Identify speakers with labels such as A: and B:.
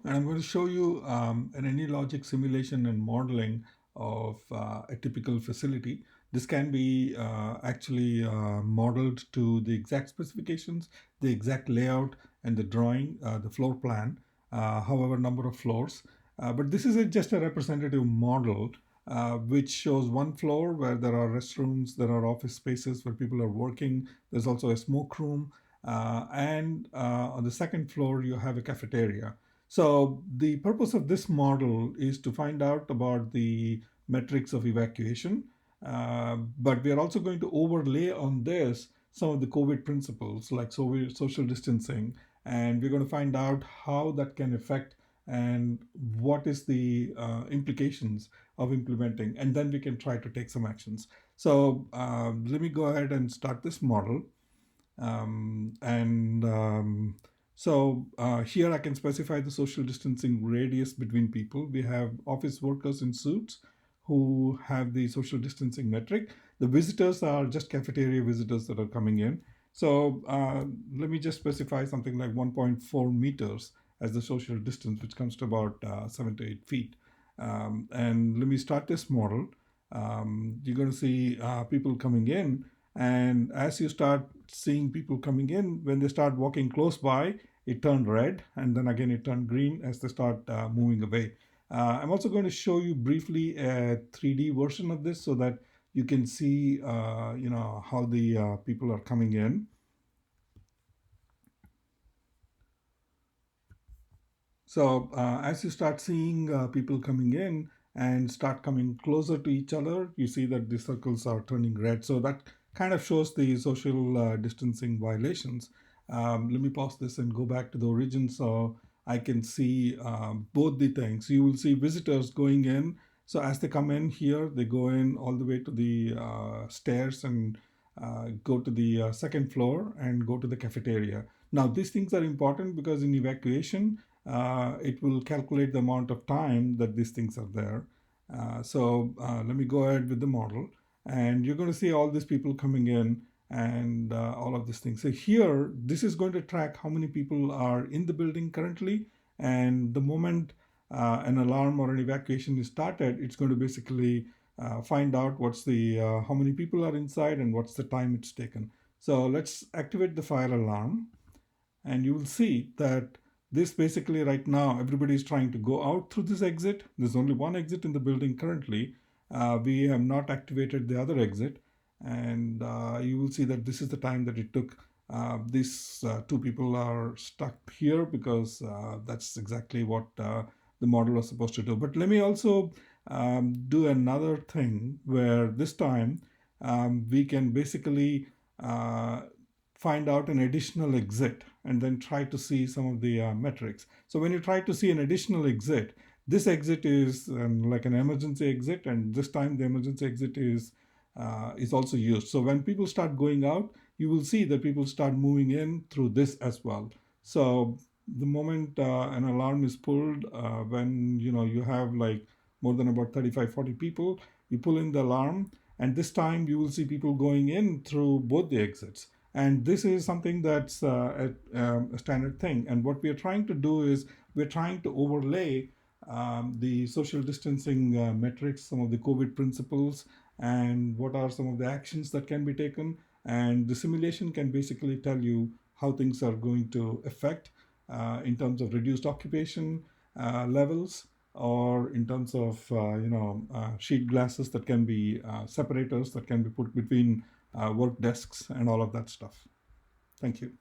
A: And I'm going to show you an AnyLogic simulation and modeling of a typical facility. This can be actually modeled to the exact specifications, the exact layout, and the drawing, the floor plan, however number of floors. But this is just a representative model which shows one floor where there are restrooms, there are office spaces where people are working. There's also a smoke room. And on the second floor, you have a cafeteria. So the purpose of this model is to find out about the metrics of evacuation, but we are also going to overlay on this some of the COVID principles like social distancing, and we're going to find out how that can affect and what is the implications of implementing, and then we can try to take some actions. So let me go ahead and start this model. And here I can specify the social distancing radius between people. We have office workers in suits who have the social distancing metric. The visitors are just cafeteria visitors that are coming in. So let me just specify something like 1.4 meters as the social distance, which comes to about 7 to 8 feet. And let me start this model. You're going to see people coming in, and as you start seeing people coming in, when they start walking close by, it turned red, and then again it turned green as they start moving away. I'm also going to show you briefly a 3D version of this so that you can see, how the people are coming in. So as you start seeing people coming in and start coming closer to each other, you see that the circles are turning red. So that kind of shows the social distancing violations. Let me pause this and go back to the origin so I can see both the things. You will see visitors going in. So as they come in here, they go in all the way to the stairs and go to the second floor and go to the cafeteria. Now, these things are important because in evacuation, it will calculate the amount of time that these things are there. So let me go ahead with the model, and you're going to see all these people coming in and all of these things. So here, this is going to track how many people are in the building currently, and the moment an alarm or an evacuation is started, it's going to basically find out what's the how many people are inside and what's the time it's taken. So let's activate the fire alarm, and you will see that this basically right now everybody is trying to go out through this exit. There's only one exit in the building currently. We have not activated the other exit, and you will see that this is the time that it took. These two people are stuck here because that's exactly what the model was supposed to do. But let me also do another thing where this time we can basically find out an additional exit and then try to see some of the metrics. So when you try to see an additional exit, this exit is like an emergency exit, and this time the emergency exit is also used. So when people start going out, you will see that people start moving in through this as well. So the moment an alarm is pulled, when you have like more than about 35-40 people, you pull in the alarm, and this time you will see people going in through both the exits. And this is something that's a standard thing. And what we are trying to do is we're trying to overlay the social distancing metrics, some of the COVID principles, and what are some of the actions that can be taken. And the simulation can basically tell you how things are going to affect in terms of reduced occupation levels, or in terms of sheet glasses that can be separators that can be put between work desks and all of that stuff. Thank you.